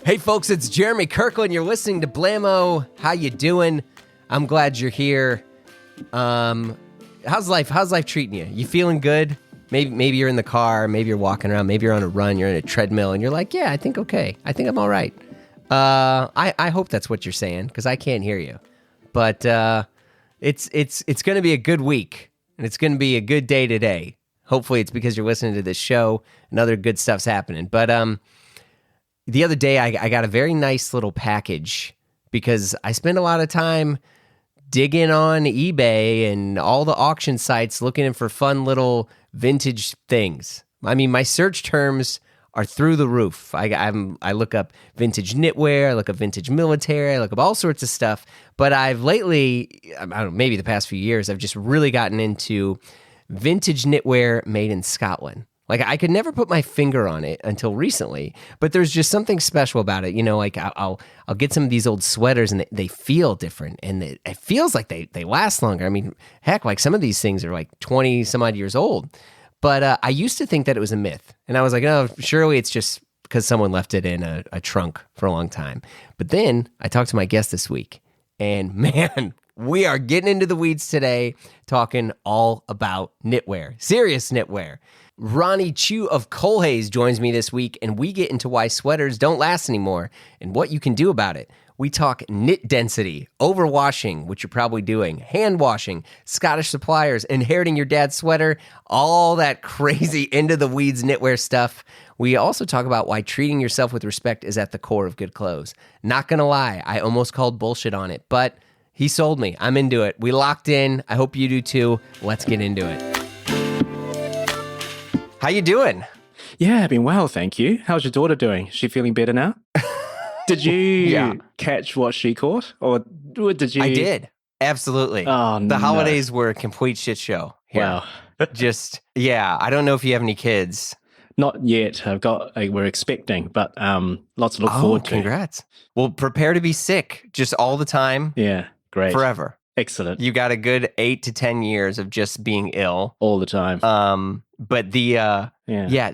Hey folks, it's Jeremy Kirkland. You're listening to Blammo. How you doing? I'm glad you're here. How's life treating you? You feeling good? Maybe you're in the car, maybe you're walking around, maybe you're on a run, you're in a treadmill, and you're like, yeah, I think okay. I think I'm all right. I hope that's what you're saying, because I can't hear you. But it's going to be a good week, and it's going to be a good day today. Hopefully it's because you're listening to this show and other good stuff's happening. But the other day I got a very nice little package because I spend a lot of time digging on eBay and all the auction sites looking for fun little vintage things. I mean, my search terms are through the roof. I look up vintage knitwear, I look up vintage military, I look up all sorts of stuff. But I've lately, I don't know, maybe the past few years, I've just really gotten into vintage knitwear made in Scotland. Like, I could never put my finger on it until recently, but there's just something special about it. You know, like I'll get some of these old sweaters and they feel different, and it feels like they last longer. I mean, heck, like some of these things are like 20 some odd years old. But I used to think that it was a myth, and I was like, oh, surely it's just because someone left it in a trunk for a long time. But then I talked to my guest this week, and man, we are getting into the weeds today, talking all about knitwear, serious knitwear. Ronnie Chiu of Colhay joins me this week, and we get into why sweaters don't last anymore and what you can do about it. We talk knit density, overwashing, which you're probably doing, hand washing, Scottish suppliers, inheriting your dad's sweater, all that crazy into the weeds knitwear stuff. We also talk about why treating yourself with respect is at the core of good clothes. Not gonna lie, I almost called bullshit on it, but he sold me. I'm into it. We locked in. I hope you do too. Let's get into it. How you doing? Yeah, I've been well, thank you. How's your daughter doing? Is she feeling better now? Did you catch what she caught? Or did you? I did. Absolutely. Oh, the holidays were a complete shit show here. Wow. I don't know if you have any kids. Not yet. We're expecting, but lots to look forward to. Congrats. Well, prepare to be sick just all the time. Yeah, great. Forever. Excellent. You got a good 8 to 10 years of just being ill. All the time.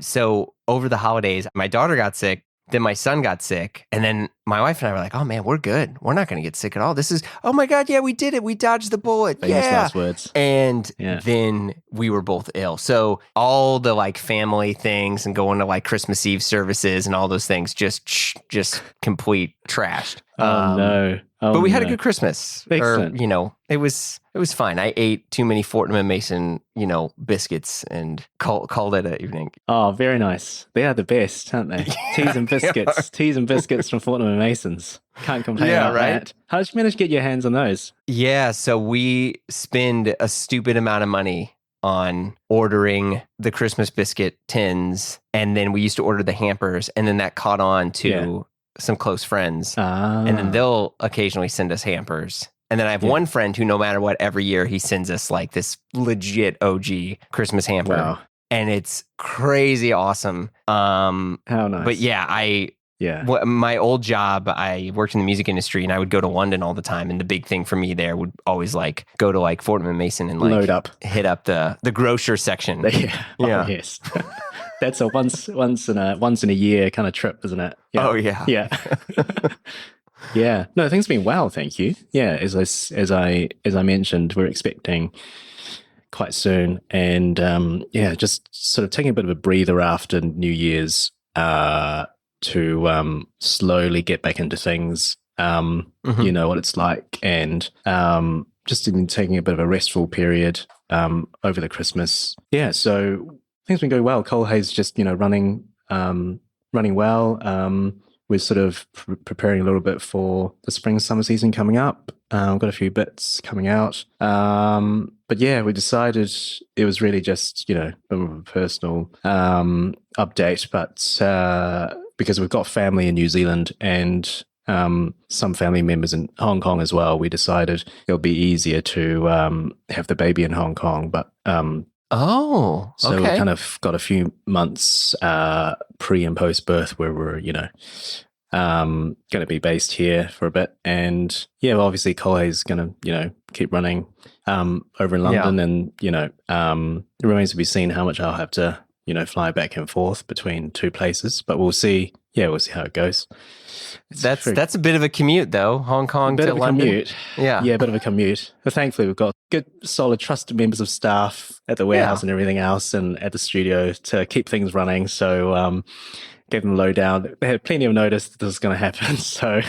So over the holidays, my daughter got sick, then my son got sick, and then my wife and I were like, oh man, we're good. We're not going to get sick at all. This is, oh my God, yeah, we did it. We dodged the bullet. Famous last words. And then we were both ill. So all the like family things and going to like Christmas Eve services and all those things just complete trashed. No. But we had a good Christmas. Excellent. It was fine. I ate too many Fortnum and Mason, biscuits and called it an evening. Oh, very nice. They are the best, aren't they? Teas and biscuits. Teas and biscuits from Fortnum and Masons. Can't complain about that. How did you manage to get your hands on those? Yeah, so we spend a stupid amount of money on ordering the Christmas biscuit tins, and then we used to order the hampers, and then that caught on to some close friends, and then they'll occasionally send us hampers. And then I have one friend who, no matter what, every year he sends us like this legit OG Christmas hamper. Wow. And it's crazy awesome. How nice. But my old job, I worked in the music industry, and I would go to London all the time. And the big thing for me there would always like go to like Fortnum and Mason and like load up, hit up the grocer section. Yeah. Oh, yes. That's a once in a year kind of trip, isn't it? Yeah. Oh yeah. Yeah. Yeah. No, things have been well, thank you. Yeah, as I mentioned, we're expecting quite soon, and just sort of taking a bit of a breather after New Year's to slowly get back into things. You know what it's like, and just been taking a bit of a restful period over the Christmas. Yeah, so things been going well. Colhay's just running well. We're sort of preparing a little bit for the spring summer season coming up. We've got a few bits coming out. But yeah, we decided it was really just, a personal update, but because we've got family in New Zealand and some family members in Hong Kong as well, we decided it'll be easier to have the baby in Hong Kong. But so we kind of got a few months pre and post birth where we're, going to be based here for a bit. And yeah, well, obviously Coleh's going to, keep running over in London, and, it remains to be seen how much I'll have to fly back and forth between two places. But we'll see. Yeah, we'll see how it goes. That's a bit of a commute, though. Hong Kong to London. Commute. Yeah, a bit of a commute. But thankfully, we've got good, solid, trusted members of staff at the warehouse and everything else, and at the studio to keep things running. So gave them the lowdown. They had plenty of notice that this was going to happen. So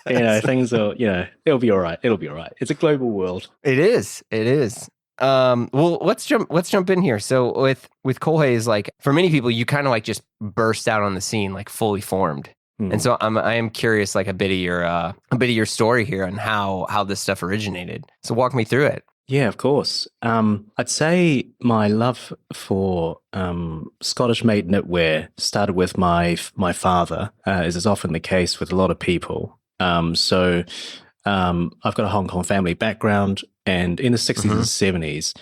things will, it'll be all right. It'll be all right. It's a global world. It is. It is. Well, let's jump in here. So with Colhay is like, for many people, you kind of like just burst out on the scene, like fully formed. And so I am curious, like a bit of your story here on how this stuff originated. So walk me through it. Yeah, of course. I'd say my love for Scottish-made knitwear started with my father, as is often the case with a lot of people. So I've got a Hong Kong family background, and in the 60s and 70s,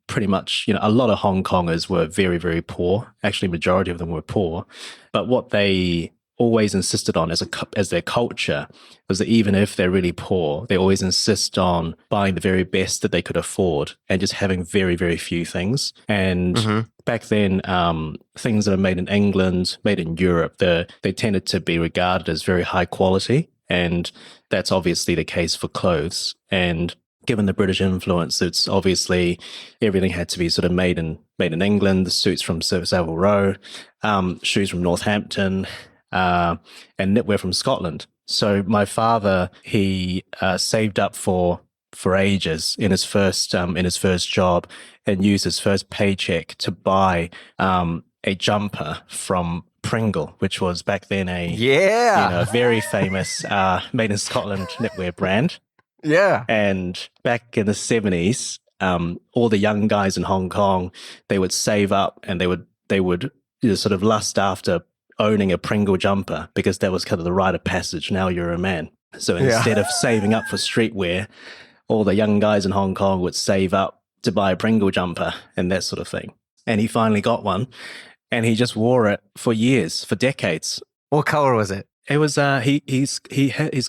pretty much, a lot of Hong Kongers were very, very poor. Actually, majority of them were poor. But what they always insisted on as their culture was that even if they're really poor, they always insist on buying the very best that they could afford and just having very, very few things. And back then, things that are made in England, made in Europe, they tended to be regarded as very high quality. And that's obviously the case for clothes. And given the British influence, it's obviously everything had to be sort of made in England. The suits from Savile Row, shoes from Northampton, and knitwear from Scotland. So my father, he saved up for ages in his first job, and used his first paycheck to buy a jumper from Pringle, which was back then a very famous made in Scotland knitwear brand. Yeah. And back in the 70s, all the young guys in Hong Kong, they would save up, and they would sort of lust after owning a Pringle jumper, because that was kind of the rite of passage. Now you're a man. So instead of saving up for streetwear, all the young guys in Hong Kong would save up to buy a Pringle jumper and that sort of thing. And he finally got one, and he just wore it for years, for decades. What color was it? It was he's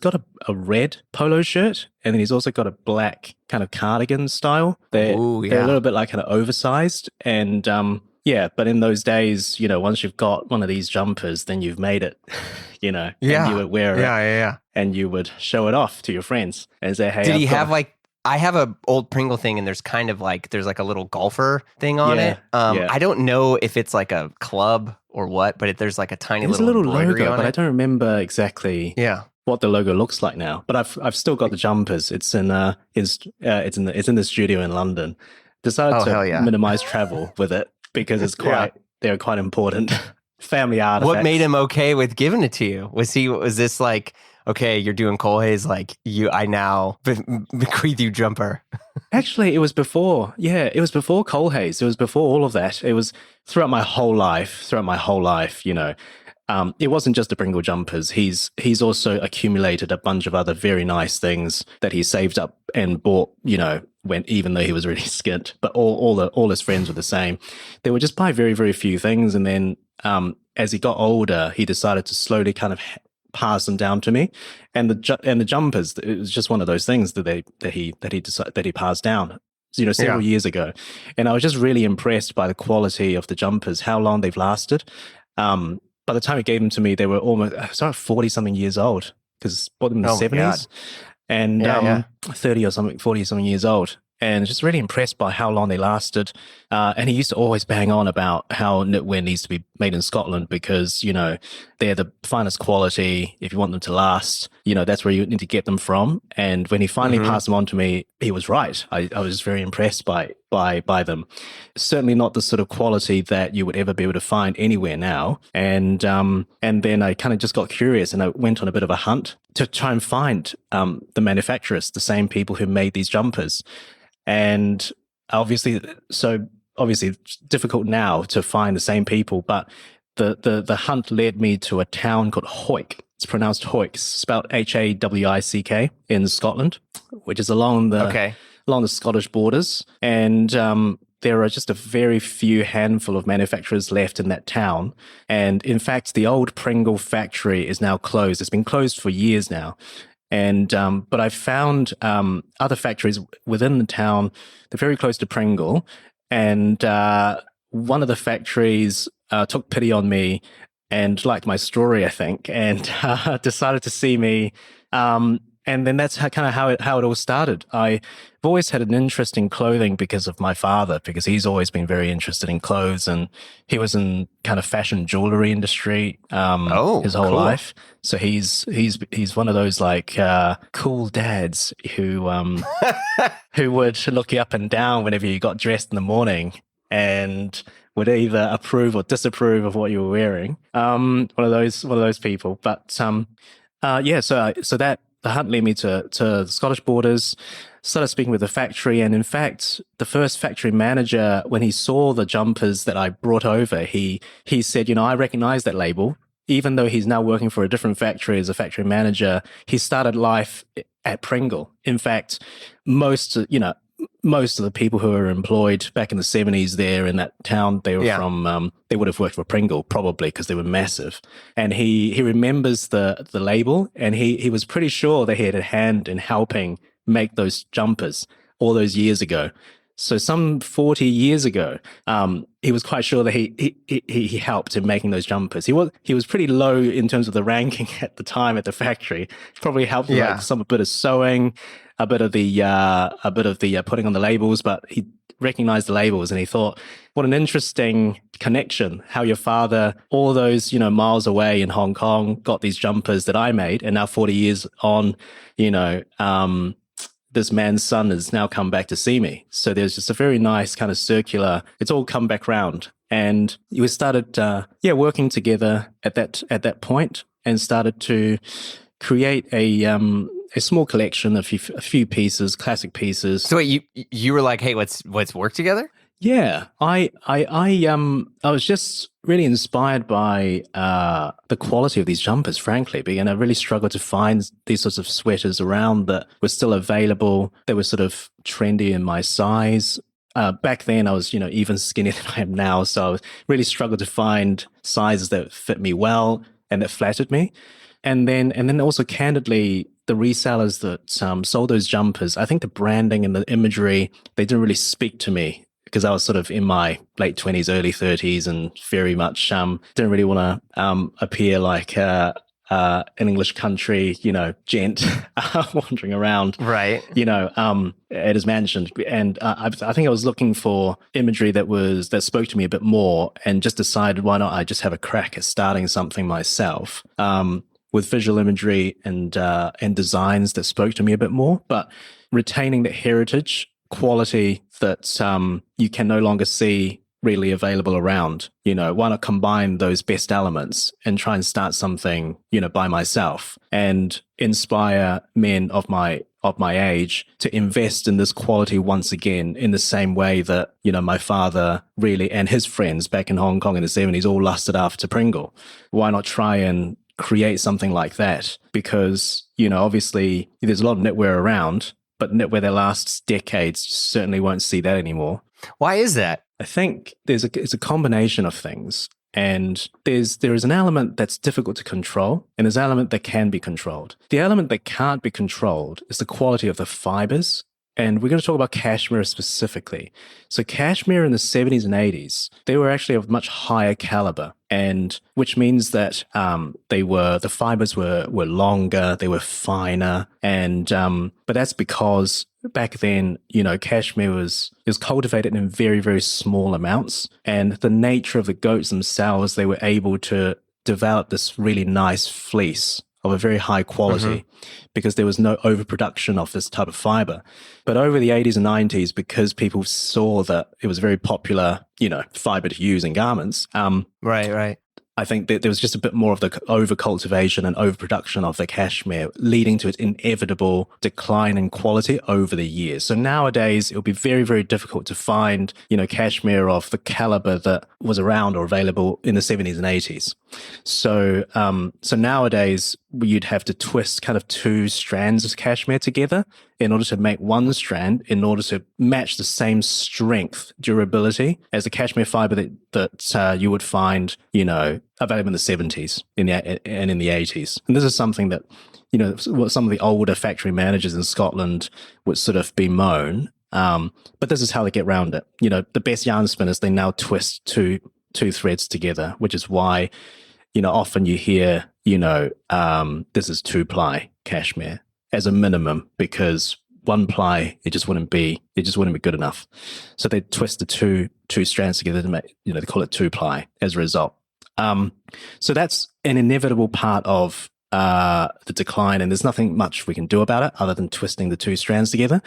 got a red polo shirt, and then he's also got a black kind of cardigan style. They're a little bit like kind of oversized, and but in those days, once you've got one of these jumpers, then you've made it, and you would wear it, and you would show it off to your friends and say, hey. Did he have I have a old Pringle thing, and there's kind of like, there's like a little golfer thing on it. I don't know if it's like a club or what, but there's like a tiny little logo, but I I don't remember exactly what the logo looks like now. But I've still got the jumpers. It's in the studio in London. Decided to minimize travel with it, because it's they're quite important family artifacts. What made him okay with giving it to you? Was this like, okay, you're doing Colhay's, like, I now bequeath you jumper? Actually, it was before. Yeah, it was before Colhay's. It was before all of that. It was throughout my whole life. It wasn't just the Pringle jumpers. He's also accumulated a bunch of other very nice things that he saved up and bought, even though he was really skint. But all his friends were the same. They would just buy very, very few things. And then as he got older, he decided to slowly kind of pass them down to me. And the jumpers, it was just one of those things that he passed down, several years ago. And I was just really impressed by the quality of the jumpers, how long they've lasted. By the time he gave them to me, they were almost 40-something years old, because bought them in the 70s, and 40 or something years old. And just really impressed by how long they lasted. And he used to always bang on about how knitwear needs to be made in Scotland, because, they're the finest quality. If you want them to last, that's where you need to get them from. And when he finally passed them on to me, he was right. I was very impressed by them. Certainly not the sort of quality that you would ever be able to find anywhere now. And then I kind of just got curious, and I went on a bit of a hunt to try and find the manufacturers, the same people who made these jumpers. And obviously it's difficult now to find the same people, but the hunt led me to a town called Hawick. It's pronounced Hawick, spelled Hawick in Scotland, which is along the Scottish borders. And there are just a very few handful of manufacturers left in that town. And in fact, the old Pringle factory is now closed. It's been closed for years now. And but I found other factories within the town. They're very close to Pringle, and one of the factories took pity on me and liked my story, I think, and decided to see me. And then that's how it all started. I've always had an interest in clothing because of my father, because he's always been very interested in clothes, and he was in kind of fashion jewelry industry his whole life. So he's one of those like cool dads who who would look you up and down whenever you got dressed in the morning, and would either approve or disapprove of what you were wearing. One of those people. But so that the hunt led me to the Scottish borders, started speaking with the factory. And in fact, the first factory manager, when he saw the jumpers that I brought over, he said, I recognize that label. Even though he's now working for a different factory as a factory manager, he started life at Pringle. In fact, most of the people who were employed back in the 70s there in that town, they were from, they would have worked for Pringle probably because they were massive. And he remembers the label, and he was pretty sure that he had a hand in helping make those jumpers all those years ago. So some 40 years ago, he was quite sure that he helped in making those jumpers. He was pretty low in terms of the ranking at the time at the factory. Probably helped with a bit of sewing, a bit of the putting on the labels, but he recognized the labels, and he thought, what an interesting connection, how your father, all those, miles away in Hong Kong, got these jumpers that I made, and now 40 years on, this man's son has now come back to see me. So there's just a very nice kind of circular, it's all come back round. And we started, working together at that point, and started to create a small collection, a few pieces, classic pieces. So you were like, hey, let's work together? Yeah, I was just really inspired by the quality of these jumpers, frankly, and I really struggled to find these sorts of sweaters around that were still available. They were sort of trendy in my size. Back then, I was even skinnier than I am now, so I really struggled to find sizes that fit me well and that flattered me. And then also, candidly, the resellers that sold those jumpers, I think the branding and the imagery, they didn't really speak to me, because I was sort of in my late 20s, early 30s, and very much didn't really want to appear like an English country, gent wandering around, right? At his mansion. And I think I was looking for imagery that spoke to me a bit more, and just decided, why not I just have a crack at starting something myself with visual imagery and designs that spoke to me a bit more, but retaining the heritage quality that you can no longer see really available around. Why not combine those best elements and try and start something, by myself, and inspire men of my age to invest in this quality once again, in the same way that, my father really, and his friends back in Hong Kong in the 70s, all lusted after Pringle. Why not try and create something like that? Because, obviously there's a lot of knitwear around, but knitwear that lasts decades, you certainly won't see that anymore. Why is that? I think it's a combination of things. And there is an element that's difficult to control, and there's an element that can be controlled. The element that can't be controlled is the quality of the fibers. And we're going to talk about cashmere specifically. So cashmere in the 70s and 80s, they were actually of much higher caliber, and which means that the fibers were longer, they were finer, and but that's because back then, cashmere was cultivated in very, very small amounts, and the nature of the goats themselves, they were able to develop this really nice fleece of a very high quality, because there was no overproduction of this type of fiber. But over the 80s and 90s, because people saw that it was a very popular, fiber to use in garments. Right. I think that there was just a bit more of the over-cultivation and overproduction of the cashmere, leading to its inevitable decline in quality over the years. So nowadays, it would be very, very difficult to find, cashmere of the caliber that was around or available in the 70s and 80s. So nowadays, you'd have to twist kind of two strands of cashmere together in order to make one strand, in order to match the same strength, durability as the cashmere fiber that you would find, available in the 70s and in the 80s. And this is something that, what some of the older factory managers in Scotland would sort of bemoan. But this is how they get around it. The best yarn spinners, they now twist two threads together, which is why, often you hear, this is 2-ply cashmere as a minimum, because 1-ply, it just wouldn't be good enough. So they twist the two strands together to make, they call it 2-ply as a result. So that's an inevitable part of the decline, and there's nothing much we can do about it other than twisting the two strands together.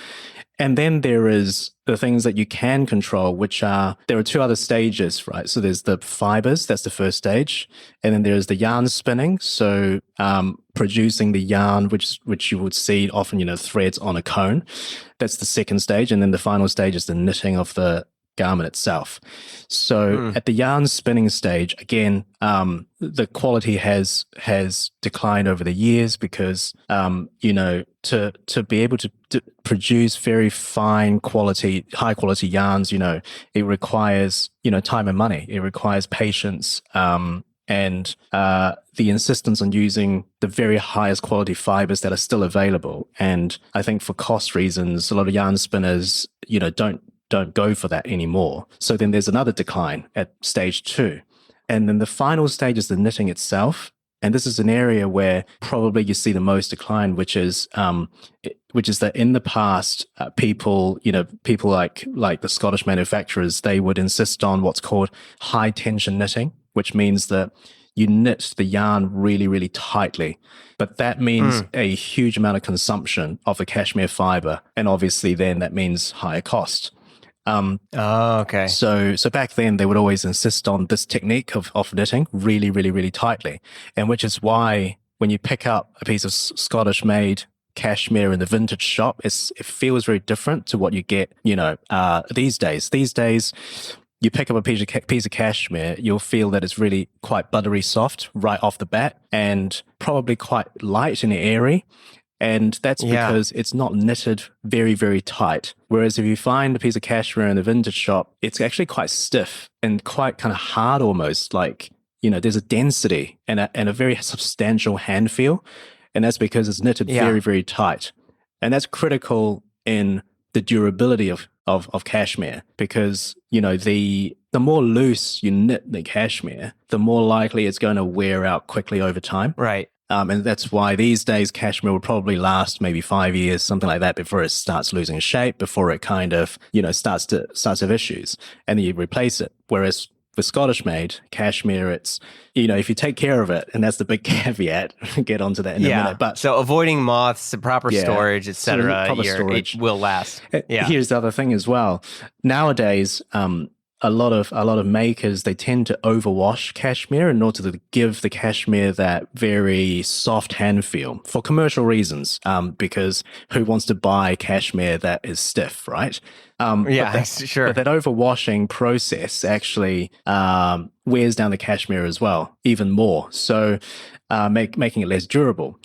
And then there is the things that you can control, there are two other stages, right? So there's the fibers, that's the first stage. And then there's the yarn spinning. So producing the yarn, which you would see often, threads on a cone. That's the second stage. And then the final stage is the knitting of the garment itself. So at the yarn spinning stage, again, the quality has declined over the years because, to be able to produce very high quality yarns, it requires, time and money. It requires patience, and the insistence on using the very highest quality fibers that are still available. And I think for cost reasons, a lot of yarn spinners, don't go for that anymore. So then there's another decline at stage 2. And then the final stage is the knitting itself. And this is an area where probably you see the most decline, which is that in the past, people like the Scottish manufacturers, they would insist on what's called high tension knitting, which means that you knit the yarn really, really tightly. But that means a huge amount of consumption of the cashmere fiber. And obviously then that means higher cost. Okay. So back then they would always insist on this technique of knitting really, really, really tightly. And which is why when you pick up a piece of Scottish made cashmere in the vintage shop, it feels very different to what you get, these days. These days, you pick up a piece of cashmere, you'll feel that it's really quite buttery soft right off the bat and probably quite light and airy. And that's because it's not knitted very, very tight. Whereas if you find a piece of cashmere in the vintage shop, it's actually quite stiff and quite kind of hard almost. Like, there's a density and a very substantial hand feel. And that's because it's knitted very, very tight. And that's critical in the durability of cashmere because, the more loose you knit the cashmere, the more likely it's going to wear out quickly over time. Right. And that's why these days cashmere will probably last maybe 5 years, something like that, before it starts losing shape, before it kind of, starts to have issues, and then you replace it. Whereas with Scottish made cashmere, it's, if you take care of it, and that's the big caveat, get onto that in a minute. But so avoiding moths, proper storage, etc., storage. It will last. Yeah. Here's the other thing as well. Nowadays, a lot of makers, they tend to overwash cashmere in order to give the cashmere that very soft hand feel for commercial reasons, because who wants to buy cashmere that is stiff, right? Sure. But that overwashing process actually wears down the cashmere as well, even more, so making it less durable.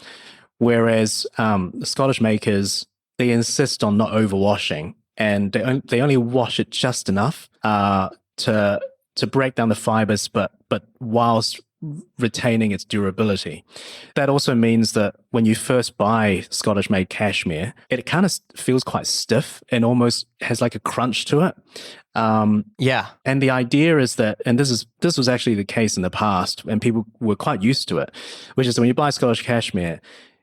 Whereas the Scottish makers, they insist on not overwashing, and they only wash it just enough to break down the fibers, but whilst retaining its durability. That also means that when you first buy Scottish made cashmere, it kind of feels quite stiff and almost has like a crunch to it. And the idea is that, and this was actually the case in the past, and people were quite used to it, which is that when you buy Scottish cashmere,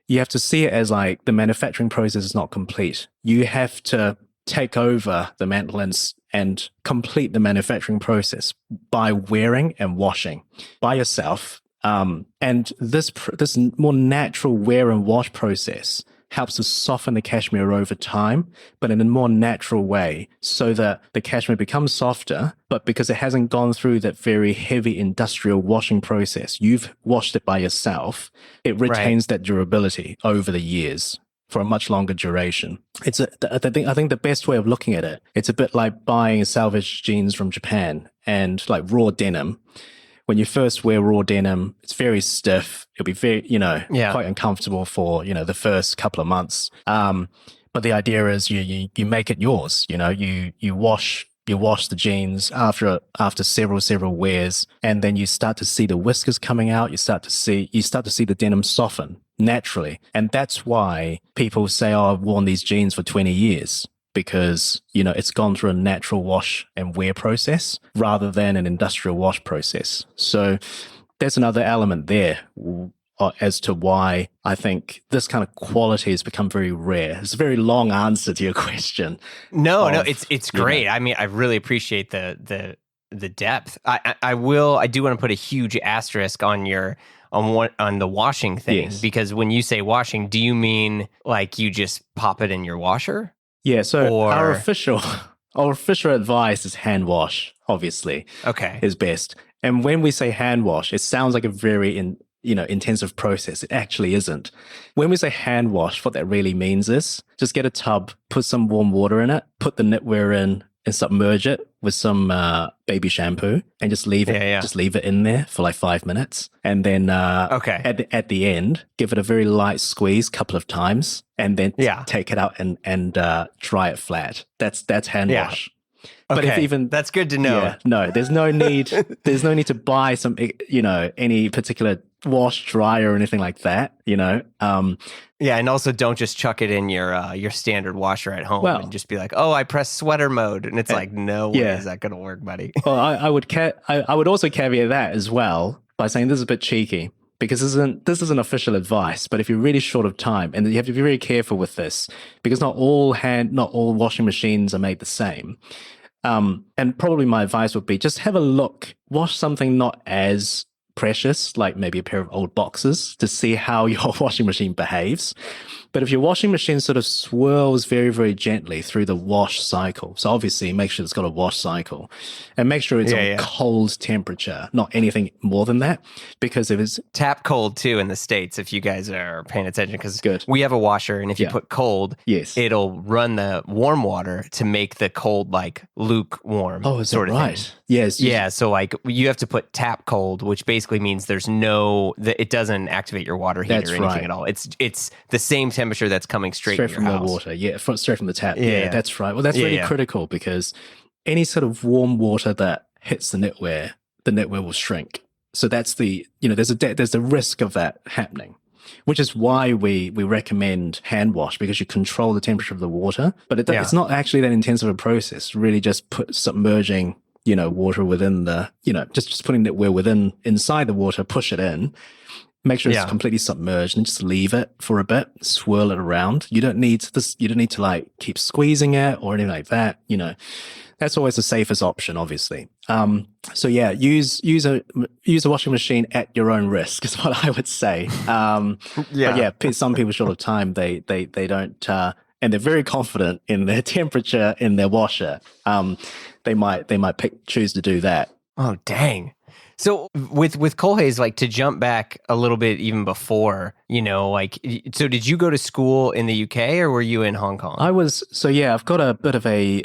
you have to see it as like the manufacturing process is not complete. You have to take over the mantle and complete the manufacturing process by wearing and washing by yourself. And this more natural wear and wash process helps to soften the cashmere over time, but in a more natural way, so that the cashmere becomes softer, but because it hasn't gone through that very heavy industrial washing process, you've washed it by yourself, it retains that durability over the years for a much longer duration. I think the best way of looking at it, it's a bit like buying salvaged jeans from Japan and like raw denim. When you first wear raw denim, it's very stiff. It'll be very, quite uncomfortable for, the first couple of months. But the idea is you make it yours. You wash the jeans after several wears, and then you start to see the whiskers coming out. You start to see the denim soften naturally. And that's why people say, oh, I've worn these jeans for 20 years, because, it's gone through a natural wash and wear process rather than an industrial wash process. So there's another element there as to why I think this kind of quality has become very rare. It's a very long answer to your question. No, it's great. I mean, I really appreciate the depth. I do want to put a huge asterisk on the washing thing, Yes. because when you say washing, do you mean like you just pop it in your washer? Yeah, so our official advice is hand wash, obviously. Okay. Is best. And when we say hand wash, it sounds like a very intensive process. It actually isn't. When we say hand wash, what that really means is just get a tub, put some warm water in it, put the knitwear in, and submerge it with some baby shampoo, and just leave it. Just leave it in there for like 5 minutes, and then at the end, give it a very light squeeze, couple of times, and then take it out and dry it flat. That's hand wash. But if even that's good to know. No, there's no need. There's no need to buy some, any particular wash dryer or anything like that. And also don't just chuck it in your standard washer at home and just be like, oh, I pressed sweater mode, and it's like, no way is that going to work, buddy. Well, I would also caveat that as well by saying this is a bit cheeky, because this isn't official advice. But if you're really short of time, and you have to be very careful with this, because not all washing machines are made the same. And probably my advice would be just have a look, wash something not as precious, like maybe a pair of old boxes, to see how your washing machine behaves. But if your washing machine sort of swirls very, very gently through the wash cycle, so obviously make sure it's got a wash cycle, and make sure it's on cold temperature, not anything more than that, because if it's tap cold too in the States, if you guys are paying attention, because we have a washer, and if you put cold, it'll run the warm water to make the cold like lukewarm. Oh, is sort that of right? Thing. Yes. Yeah, so like you have to put tap cold, which basically means it doesn't activate your water heater or anything at all. It's the same temperature that's coming straight from the water. Straight from the tap. Yeah, that's right. Well, that's really critical, because any sort of warm water that hits the knitwear will shrink. So that's there's a risk of that happening, which is why we recommend hand wash, because you control the temperature of the water, but it's not actually that intensive a process. Really, just submerging water within the, just putting knitwear inside the water, push it in, make sure it's completely submerged, and just leave it for a bit, swirl it around. You don't need to like keep squeezing it or anything like that. That's always the safest option, obviously. So use a washing machine at your own risk is what I would say. But some people short of time, they don't, and they're very confident in their temperature in their washer. They might choose to do that. Oh, dang. So with Colhay's, like, to jump back a little bit even before, so did you go to school in the UK, or were you in Hong Kong? I've got a bit of a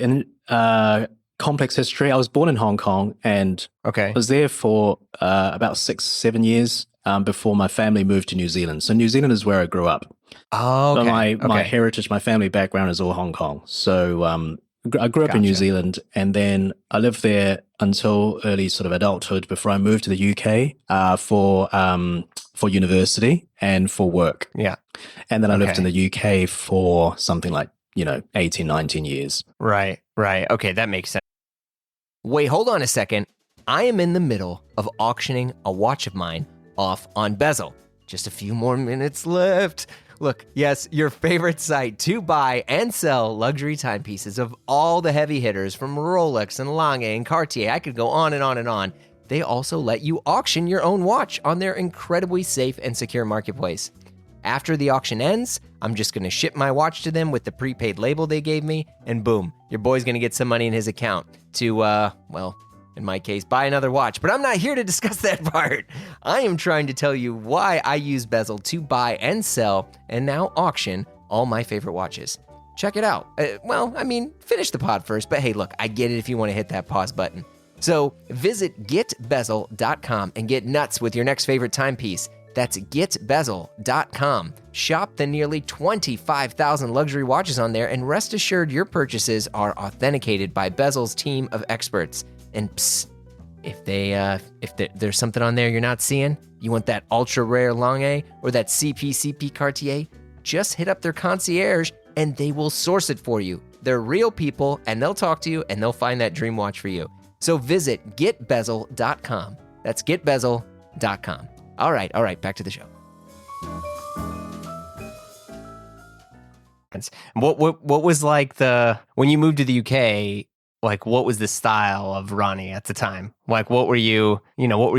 complex history. I was born in Hong Kong, and I was there for about 6-7 years before my family moved to New Zealand. So New Zealand is where I grew up. Oh, okay. But my heritage, my family background is all Hong Kong. So I grew up in New Zealand, and then I lived there until early sort of adulthood before I moved to the UK for university and for work. Yeah. And then I lived in the UK for something like, 18, 19 years. Right. Okay, that makes sense. Wait, hold on a second. I am in the middle of auctioning a watch of mine off on Bezel. Just a few more minutes left. Look, yes, your favorite site to buy and sell luxury timepieces of all the heavy hitters from Rolex and Lange and Cartier. I could go on and on and on. They also let you auction your own watch on their incredibly safe and secure marketplace. After the auction ends, I'm just going to ship my watch to them with the prepaid label they gave me, and boom, your boy's going to get some money in his account to, in my case, buy another watch. But I'm not here to discuss that part. I am trying to tell you why I use Bezel to buy and sell and now auction all my favorite watches. Check it out. Finish the pod first, but hey, look, I get it if you want to hit that pause button. So visit getbezel.com and get nuts with your next favorite timepiece. That's getbezel.com. Shop the nearly 25,000 luxury watches on there, and rest assured your purchases are authenticated by Bezel's team of experts. And psst, if there's something on there you're not seeing, you want that ultra rare Lange or that CP Cartier, just hit up their concierge and they will source it for you. They're real people, and they'll talk to you, and they'll find that dream watch for you. So visit getbezel.com. That's getbezel.com. All right, back to the show. What was like when you moved to the UK, like what was the style of Ronnie at the time? Like what were you into? What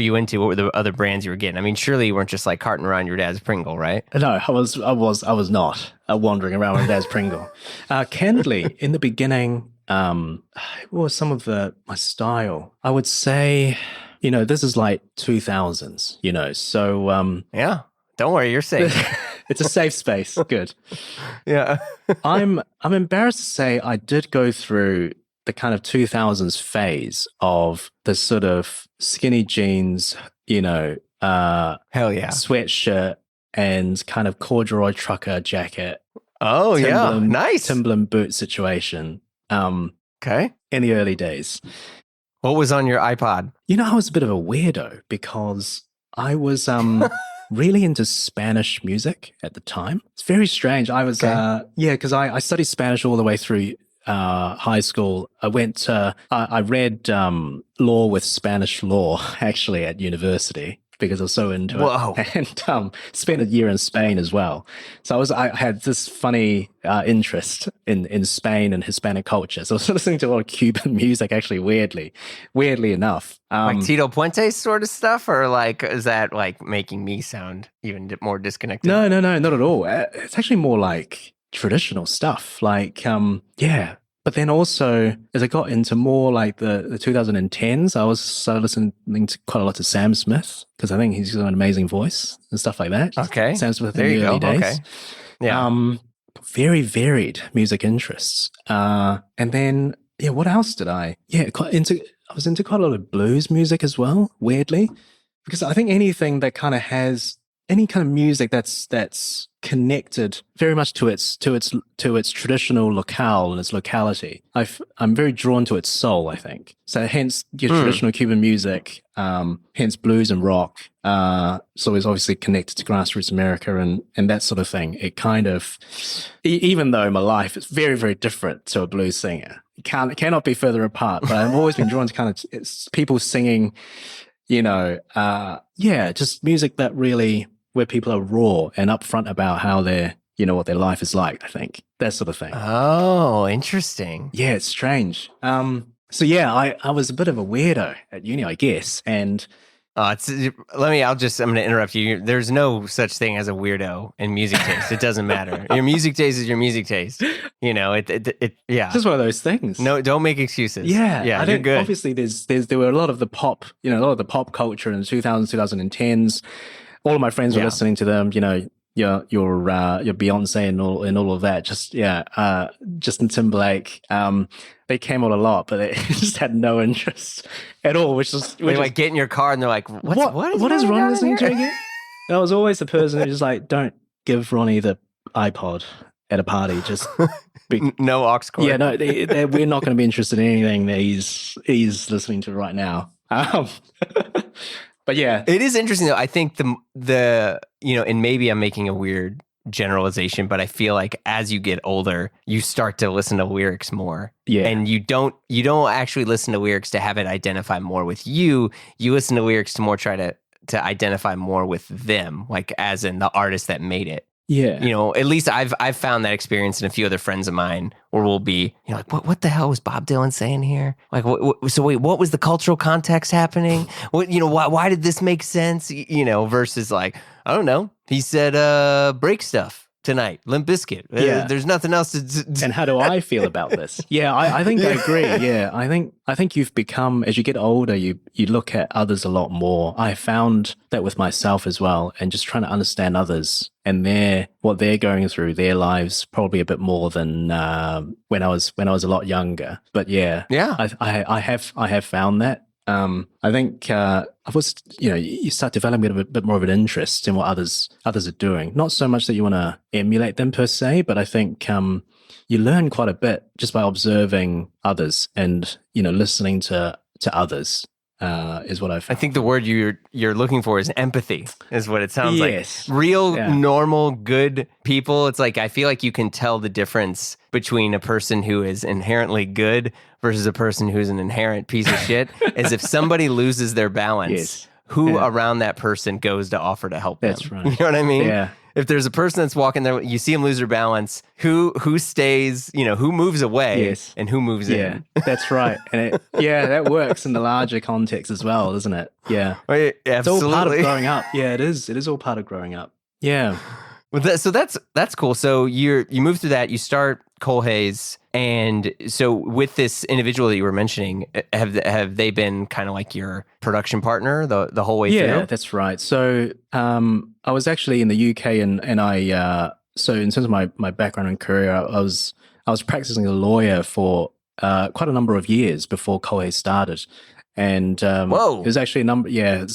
were the other brands you were getting? I mean, surely you weren't just like carting around your dad's Pringle, right? No, I was not wandering around with dad's Pringle. Candidly, in the beginning, what was some of my style? I would say, this is like 2000s, so yeah. Don't worry, you're safe. It's a safe space. Good. Yeah. I'm embarrassed to say I did go through the kind of 2000s phase of the sort of skinny jeans, hell yeah, sweatshirt and kind of corduroy trucker jacket. Oh yeah, nice Timberland boot situation. Okay. In the early days. What was on your iPod? I was a bit of a weirdo because I was really into Spanish music at the time. It's very strange. I was, because I studied Spanish all the way through high school. I read law with Spanish law actually at university because I was so into it. And spent a year in Spain as well. So I had this funny interest in Spain and Hispanic culture. So I was listening to a lot of Cuban music actually, weirdly enough. Like Tito Puente sort of stuff, or like is that like making me sound even more disconnected? No, not at all. It's actually more like traditional stuff. Like, But then also, as I got into more like the 2010s, I started listening to quite a lot to Sam Smith because I think he's got an amazing voice and stuff like that. Okay. Sam Smith in the early days. Okay. Yeah. Very varied music interests. And then, what else did I? I was into quite a lot of blues music as well, weirdly, because I think anything that kind of has any kind of music that's connected very much to its traditional locale and its locality. I'm very drawn to its soul, I think. So hence your traditional Cuban music, hence blues and rock. So it's obviously connected to grassroots America and that sort of thing. It kind of, even though my life is very, very different to a blues singer, it cannot be further apart. But I've always been drawn to kind of it's people singing, just music that really, where people are raw and upfront about how what their life is like, I think. That sort of thing. Oh, interesting. Yeah, it's strange. I was a bit of a weirdo at uni, I guess. And I'm going to interrupt you. There's no such thing as a weirdo in music taste. It doesn't matter. Your music taste is your music taste. Yeah. It's just one of those things. No, don't make excuses. Yeah. Yeah, I think you're good. Obviously there were a lot of the pop, a lot of the pop culture in the 2000s, 2010s. All of my friends were listening to them, your Beyonce and all of that. Justin Timberlake. They came on a lot, but they just had no interest at all. They like get in your car and they're like, what is Ron listening to again? And I was always the person who just like, don't give Ronnie the iPod at a party. Just no aux cord. Yeah, no, we're not going to be interested in anything that he's listening to right now. But yeah, it is interesting though. I think the and maybe I'm making a weird generalization, but I feel like as you get older, you start to listen to lyrics more. Yeah, and you don't actually listen to lyrics to have it identify more with you. You listen to lyrics to more try to identify more with them, like as in the artist that made it. Yeah. At least I've found that experience in a few other friends of mine where we'll be, like, what the hell was Bob Dylan saying here? Like, so wait, what was the cultural context happening? Why did this make sense? Versus like, I don't know. He said, break stuff tonight, Limp Bizkit. Yeah. There's nothing else to And how do I feel about this? Yeah, I think I agree. Yeah, I think you've become, as you get older, you look at others a lot more. I found that with myself as well, and just trying to understand others and what they're going through, their lives, probably a bit more than when I was a lot younger. But yeah, I have found that. I think I was, you start developing a bit more of an interest in what others are doing. Not so much that you want to emulate them per se, but I think you learn quite a bit just by observing others and listening to others. is what I I found. think the word you're looking for is empathy, is what it sounds Yes. like. Real, normal, good people. It's like, I feel like you can tell the difference between a person who is inherently good versus a person who's an inherent piece of shit, as if somebody loses their balance, who around that person goes to offer to help them. That's right. You know what I mean? Yeah. If there's a person that's walking there, you see them lose their balance, who stays, who moves away and who moves in. That's right. And that works in the larger context as well, doesn't it? Yeah. Right, It's all part of growing up. Yeah, it is. It is all part of growing up. Yeah. Well, so that's cool. So you move through that, you start Colhay's, and so with this individual that you were mentioning, have they been kind of like your production partner the whole way through? Yeah, that's right. So I was actually in the UK, and I so in terms of my background and career, I was practicing as a lawyer for quite a number of years before Coleh started, and Whoa, it was actually a number. Yeah,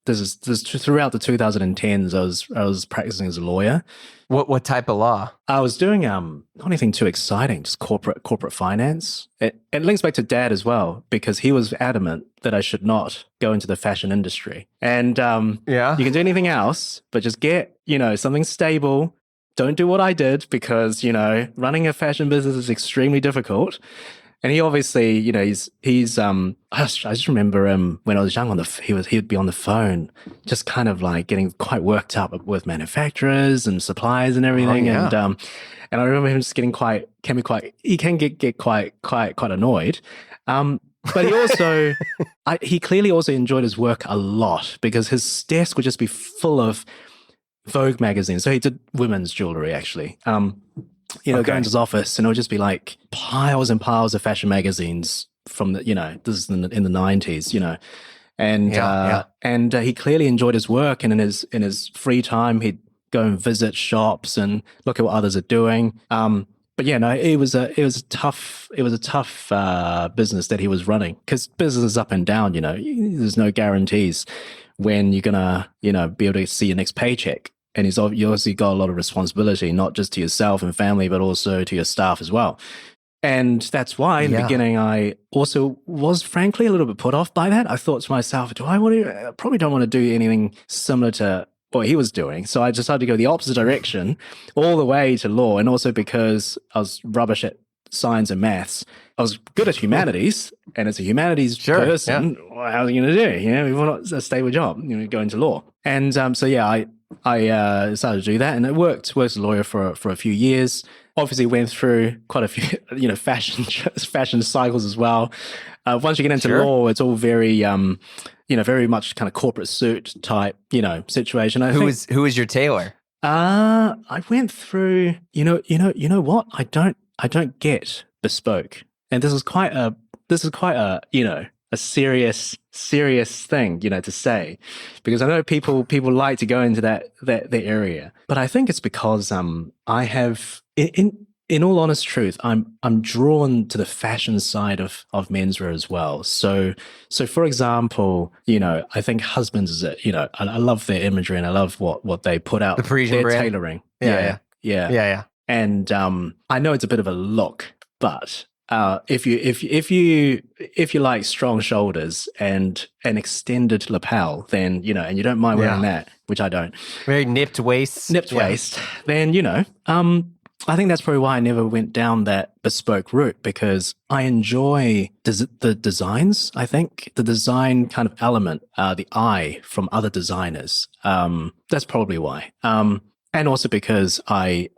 this is throughout the 2010s. I was practicing as a lawyer. What type of law? I was doing not anything too exciting, just corporate finance. It links back to Dad as well, because he was adamant that I should not go into the fashion industry. And you can do anything else, but just get something stable. Don't do what I did, because running a fashion business is extremely difficult. And he obviously, he's I just remember when I was young he'd be on the phone, just kind of like getting quite worked up with manufacturers and suppliers and everything. And I remember him just getting quite annoyed. But he also, he clearly also enjoyed his work a lot, because his desk would just be full of Vogue magazines. So he did women's jewelry, actually. Go into his office, and it would just be like piles and piles of fashion magazines from the, this is in the 90s, and he clearly enjoyed his work, and in his free time, he'd go and visit shops and look at what others are doing. But it was a tough business that he was running, because business is up and down. There's no guarantees when you're gonna be able to see your next paycheck. And you obviously got a lot of responsibility, not just to yourself and family, but also to your staff as well. And that's why in the beginning, I also was frankly a little bit put off by that. I thought to myself, I probably don't want to do anything similar to what he was doing. So I decided to go the opposite direction all the way to law. And also because I was rubbish at science and maths, I was good at humanities. And as a humanities person, well, how are you going to do? We want a stable job, go into law. And I decided to do that, and it worked as a lawyer for a few years. Obviously went through quite a few, fashion cycles as well. Once you get into law, it's all very, very much kind of corporate suit type, situation. Who is your tailor? I went through, what? I don't get bespoke. And this is quite a, a serious thing, to say, because I know people like to go into that area, but I think it's because I have, in all honest truth, I'm drawn to the fashion side of menswear as well. So for example, I think husbands is I love their imagery, and I love what they put out. The Parisian brand. Tailoring. Yeah. And I know it's a bit of a look, but if you like strong shoulders and an extended lapel, then and you don't mind wearing that, which I don't. Very nipped waist, then I think that's probably why I never went down that bespoke route, because I enjoy the designs. I think the design kind of element, the eye from other designers. That's probably why. And also because I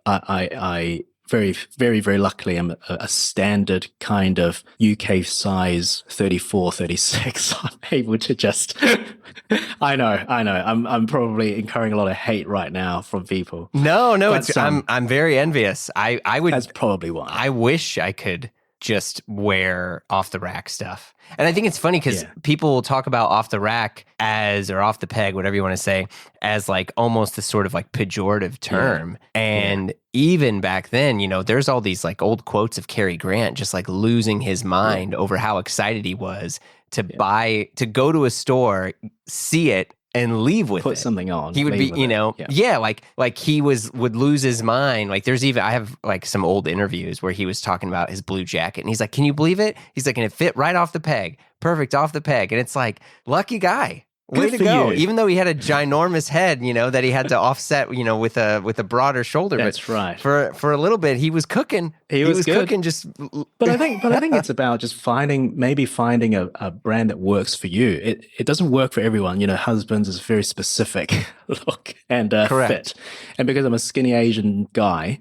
very, very, very luckily I'm a standard kind of UK size 34, 36. I'm able to just, I know. I'm probably incurring a lot of hate right now from people. No, I'm very envious. I would. That's probably why. I wish I could just wear off the rack stuff. And I think it's funny because people will talk about off the rack or off the peg, whatever you want to say, as like almost this sort of like pejorative term. And even back then, there's all these like old quotes of Cary Grant just like losing his mind over how excited he was to go to a store, see it, and leave with it. Put something on. He would be, leave with you it. know, Yeah. like he would lose his mind. Like I have like some old interviews where he was talking about his blue jacket, and he's like, "Can you believe it?" He's like, "And it fit right off the peg, perfect off the peg." And it's like, lucky guy. Way to go! you. Even though he had a ginormous head, you know, that he had to offset, you know, with a broader shoulder. That's right. For a little bit, he was cooking. He was cooking. Just, but I think it's about just finding a brand that works for you. It doesn't work for everyone. You know, husbands is a very specific look and fit. And because I'm a skinny Asian guy,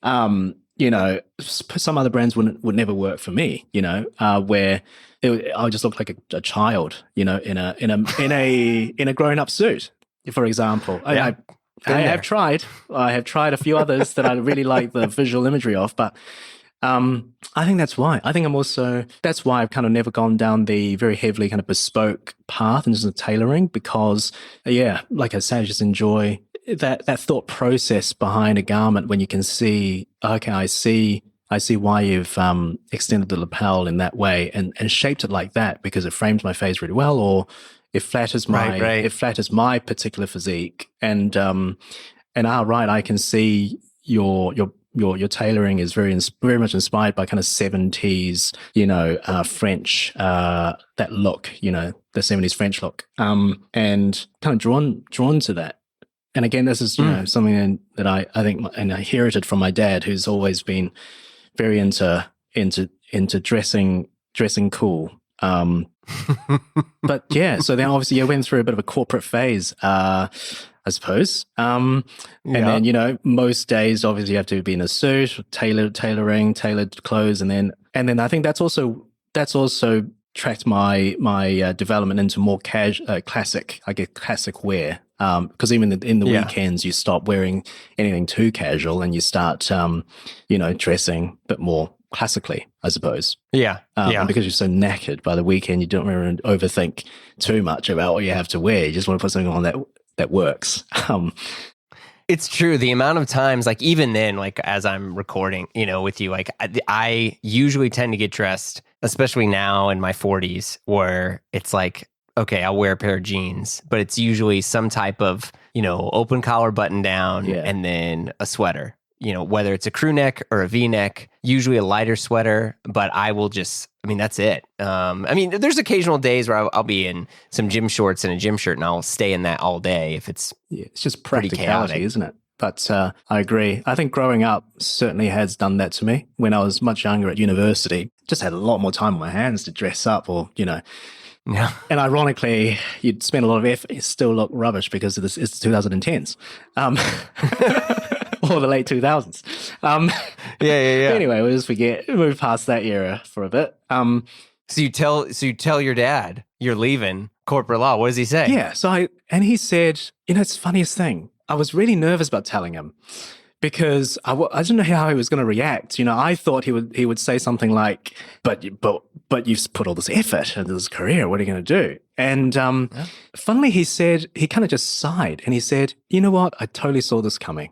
you know, some other brands would never work for me. You know, where I just look like a child, you know, in a grown up suit, for example. Yeah. I have tried a few others that I really like the visual imagery of, but I think that's why. That's why I've kind of never gone down the very heavily kind of bespoke path and just the tailoring, because like I said, I just enjoy that thought process behind a garment when you can see, okay, I see why you've extended the lapel in that way and shaped it like that because it frames my face really well, or it flatters my particular physique. And I can see your tailoring is very much inspired by kind of 70s, you know, French, that look, you know, the 70s French look, and kind of drawn to that. And again, this is, you know, something that I think, and I inherited from my dad, who's always been very into dressing cool. But yeah, so then obviously I went through a bit of a corporate phase, I suppose. And then, you know, most days obviously you have to be in a suit, tailored clothes, and then I think that's also tracked my development into more classic wear. Because even in the weekends, you stop wearing anything too casual and you start, you know, dressing a bit more classically, I suppose. Yeah. Because you're so knackered by the weekend, you don't want to overthink too much about what you have to wear. You just want to put something on that works. It's true. The amount of times, like even then, like as I'm recording, you know, with you, like I usually tend to get dressed, especially now in my 40s, where it's like, okay, I'll wear a pair of jeans, but it's usually some type of, you know, open collar button down and then a sweater, you know, whether it's a crew neck or a V-neck, usually a lighter sweater, but that's it. I mean, there's occasional days where I'll be in some gym shorts and a gym shirt and I'll stay in that all day if it's it's just practicality, isn't it? But I agree. I think growing up certainly has done that to me. When I was much younger at university, just had a lot more time on my hands to dress up or, you know. Yeah. And ironically, you'd spend a lot of effort, you still look rubbish because it's the 2010s. Or the late 2000s. Anyway, we'll just move past that era for a bit. So you tell your dad you're leaving corporate law. What does he say? Yeah. He said, you know, it's the funniest thing. I was really nervous about telling him because I didn't know how he was going to react. You know, I thought he would say something like, but you've put all this effort into this career. What are you going to do? And funnily, he kind of just sighed and he said, you know what? I totally saw this coming.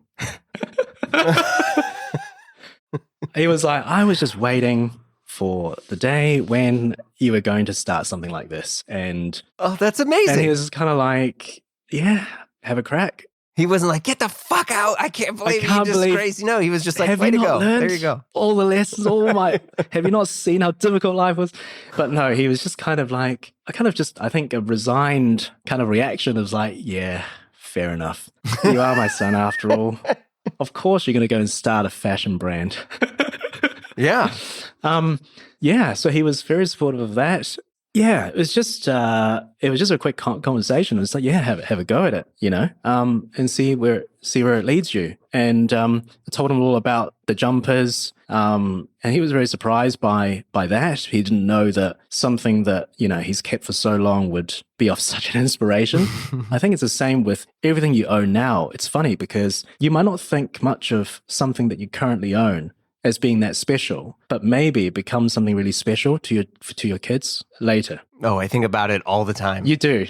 He was like, I was just waiting for the day when you were going to start something like this. And oh, that's amazing. And he was kind of like, yeah, have a crack. He wasn't like, get the fuck out. I can't believe you disgraced. No, he was just like, way to go. There you go. All the lessons, have you not seen how difficult life was? But no, he was just kind of like, I think a resigned kind of reaction of like, yeah, fair enough. You are my son after all. Of course you're going to go and start a fashion brand. Yeah. So he was very supportive of that. Yeah, it was just a quick conversation. It was like, yeah, have a go at it, you know, and see where it leads you. And I told him all about the jumpers, and he was very surprised by that. He didn't know that something that, you know, he's kept for so long would be of such an inspiration. I think it's the same with everything you own now. It's funny because you might not think much of something that you currently own as being that special, but maybe it becomes something really special to your kids later. Oh, I think about it all the time. You do.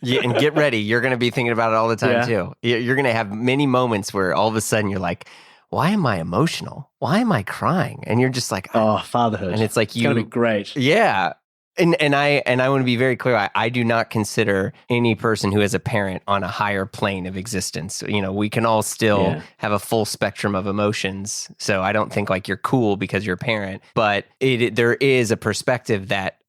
Yeah, and get ready. You're going to be thinking about it all the time too. You're going to have many moments where all of a sudden you're like, why am I emotional? Why am I crying? And you're just like, oh, fatherhood. And it's like it's going to be great. Yeah. And I want to be very clear. I do not consider any person who is a parent on a higher plane of existence. You know, we can all still have a full spectrum of emotions. So I don't think like you're cool because you're a parent, but there is a perspective that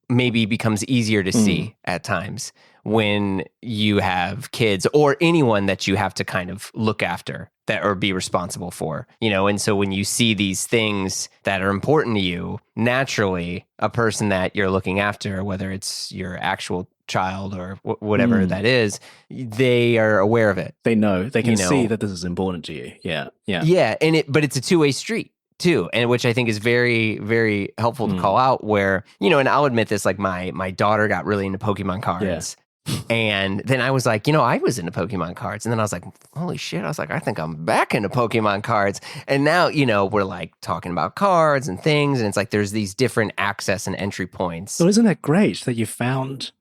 maybe becomes easier to see at times when you have kids or anyone that you have to kind of look after that or be responsible for, you know. And so when you see these things that are important to you, naturally a person that you're looking after, whether it's your actual child or whatever that is, they are aware of it. They know, they can see that this is important to you. Yeah. But it's a two-way street too, and which I think is very, very helpful to call out, where, you know, and I'll admit this, like my daughter got really into Pokemon cards. And then I was like, you know, I was into Pokemon cards. And then I was like, holy shit. I was like, I think I'm back into Pokemon cards. And now, you know, we're like talking about cards and things. And it's like there's these different access and entry points. So isn't that great that you found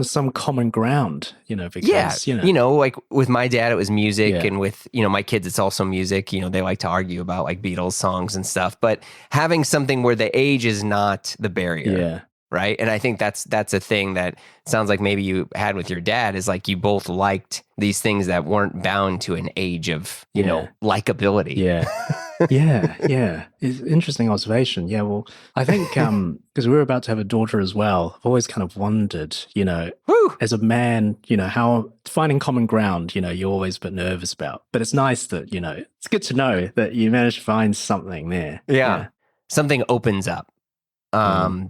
some common ground, you know, because, you know, like with my dad, it was music. And with, you know, my kids, it's also music. You know, they like to argue about like Beatles songs and stuff. But having something where the age is not the barrier. Yeah. Right. And I think that's a thing that sounds like maybe you had with your dad, is like you both liked these things that weren't bound to an age of, you know, likability. Yeah. Yeah. It's an interesting observation. Yeah. Well, I think because we're about to have a daughter as well, I've always kind of wondered, you know, as a man, you know, how finding common ground, you know, you're always a bit nervous about. But it's nice that, you know, it's good to know that you managed to find something there. Yeah. Something opens up.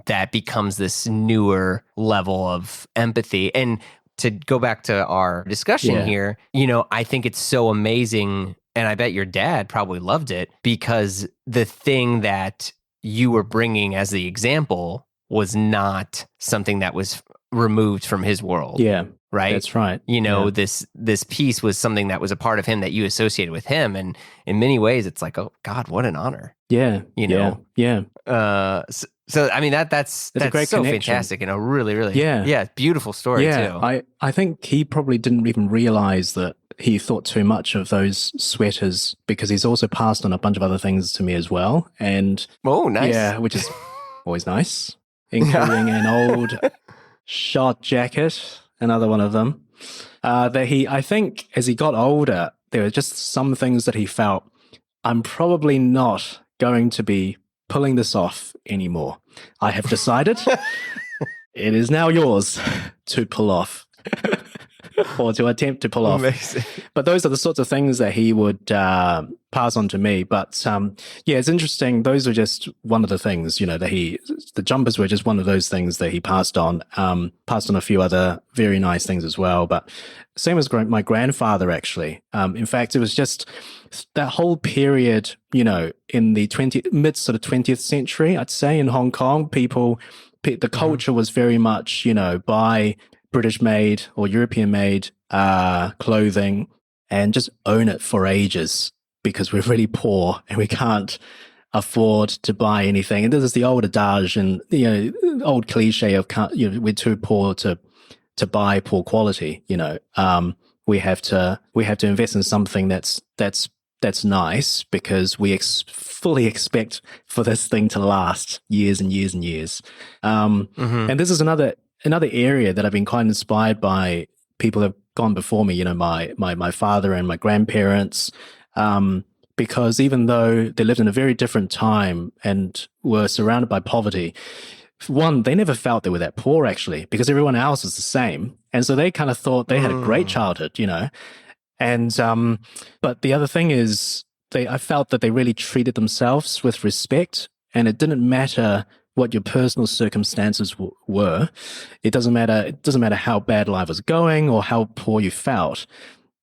That becomes this newer level of empathy. And to go back to our discussion here, you know, I think it's so amazing, and I bet your dad probably loved it, because the thing that you were bringing as the example was not something that was removed from his world. Yeah. Right? That's right. You know, this piece was something that was a part of him that you associated with him. And in many ways, it's like, oh God, what an honor. Yeah. You know? Yeah. So I mean, that's a great so connection. fantastic, and a really beautiful story too. I think he probably didn't even realize that he thought too much of those sweaters, because he's also passed on a bunch of other things to me as well. And nice. Yeah, which is always nice, including an old shot jacket, another one of them. That I think as he got older, there were just some things that he felt, I'm probably not going to be pulling this off anymore. I have decided it is now yours to pull off or to attempt to pull off. Amazing. But those are the sorts of things that he would pass on to me. But it's interesting. Those are just one of the things, you know, that the jumpers were just one of those things that he passed on a few other very nice things as well. But same as my grandfather, actually. In fact, it was just that whole period, you know, in the mid sort of 20th century, I'd say, in Hong Kong, the culture was very much, you know, buy British-made or European-made clothing and just own it for ages, because we're really poor and we can't afford to buy anything. And this is the old adage and, you know, old cliche of, you know, we're too poor to buy poor quality. You know, we have to invest in something that's nice, because we fully expect for this thing to last years and years and years. And this is another area that I've been quite inspired by people that have gone before me, you know, my father and my grandparents, because even though they lived in a very different time and were surrounded by poverty, one, they never felt they were that poor, actually, because everyone else was the same. And so they kind of thought they had a great childhood, you know. And but the other thing is, I felt that they really treated themselves with respect, and it didn't matter what your personal circumstances were. It doesn't matter how bad life was going or how poor you felt.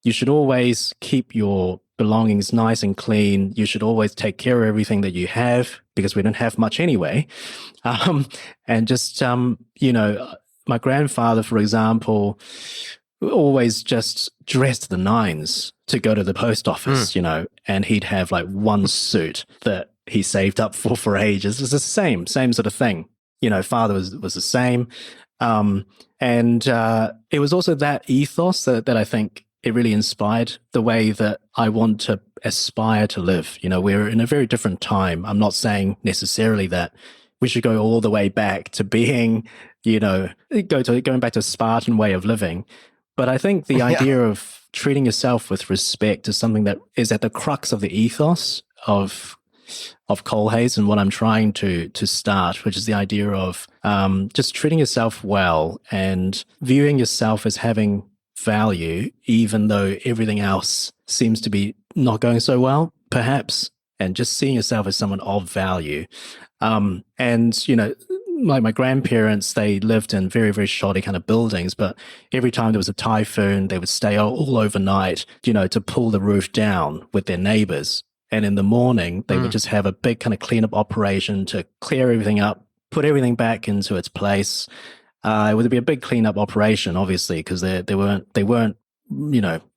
You should always keep your belongings nice and clean. You should always take care of everything that you have, because we don't have much anyway. And just, you know, my grandfather, for example, always just dressed the nines to go to the post office, you know, and he'd have like one suit that he saved up for ages. It was the same sort of thing. You know, father was the same. And it was also that ethos that I think it really inspired the way that I want to aspire to live. You know, we're in a very different time. I'm not saying necessarily that, we should go all the way back to being, going back to a Spartan way of living. But I think the idea of treating yourself with respect is something that is at the crux of the ethos of Colhay's and what I'm trying to start, which is the idea of just treating yourself well and viewing yourself as having value, even though everything else seems to be not going so well, perhaps, and just seeing yourself as someone of value. And, like my grandparents, they lived in very, very shoddy kind of buildings, but every time there was a typhoon, they would stay all overnight, to pull the roof down with their neighbors. And in the morning, they would just have a big kind of cleanup operation to clear everything up, put everything back into its place. It would be a big cleanup operation, obviously, because they weren't,